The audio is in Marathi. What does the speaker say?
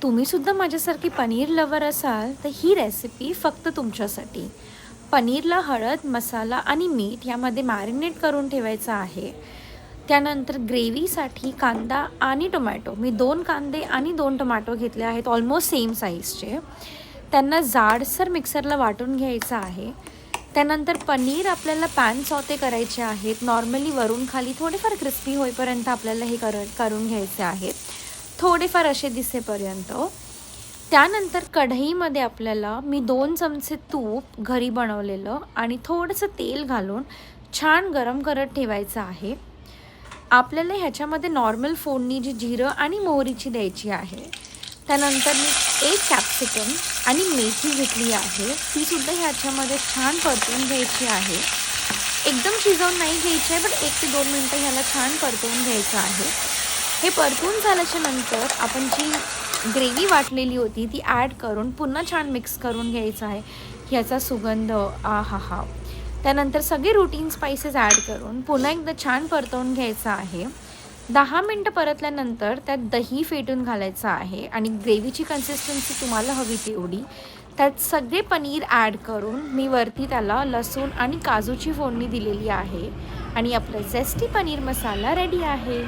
तुम्हीसुद्धा माझ्यासारखी पनीर लवर असाल तर ही रेसिपी फक्त तुमच्यासाठी. पनीरला हळद, मसाला आणि मीठ यामध्ये मॅरिनेट करून ठेवायचं आहे. त्यानंतर ग्रेव्हीसाठी कांदा आणि टोमॅटो, मी 2 कांदे आणि 2 टोमॅटो घेतले आहेत ऑलमोस्ट सेम साईजचे. त्यांना जाडसर मिक्सरला वाटून घ्यायचं आहे. त्यानंतर पनीर आपल्याला पॅन सॉते करायचे आहेत. नॉर्मली वरून खाली थोडेफार क्रिस्पी होईपर्यंत आपल्याला हे करून घ्यायचे आहेत, थोडेफार असे दिसेपर्यंत. त्यानंतर कढईमध्ये आपल्याला मी 2 चमचे तूप घरी बनवलेलं आणि थोडंसं तेल घालून छान गरम करत ठेवायचं आहे. आपल्याला ह्याच्यामध्ये नॉर्मल फोडणी जी जिरं आणि मोहरीची द्यायची आहे. त्यानंतर मी 1 कॅप्सिकम आणि मेथी घेतली आहे, तीसुद्धा ह्याच्यामध्ये छान परतून घ्यायची आहे. एकदम शिजवून नाही घ्यायची आहे, पण 1 ते 2 मिनटं ह्याला छान परतवून घ्यायचं आहे. हे परतून झाल्याच्या नंतर आपण जी ग्रेव्ही वाटलेली होती ती ॲड करून पुन्हा छान मिक्स करून घ्यायचं आहे. ह्याचा सुगंध आहाहा! त्यानंतर सगळे रूटीन स्पाइसेस ॲड करून पुन्हा एकदा छान परतवून घ्यायचं आहे. 10 मिनटं परतल्यानंतर त्यात दही फेटून घालायचं आहे आणि ग्रेव्हीची कन्सिस्टन्सी तुम्हाला हवी तेवढी. त्यात सगळे पनीर ॲड करून मी वरती त्याला लसूण आणि काजूची फोडणी दिलेली आहे आणि आपलं झेस्टी पनीर मसाला रेडी आहे.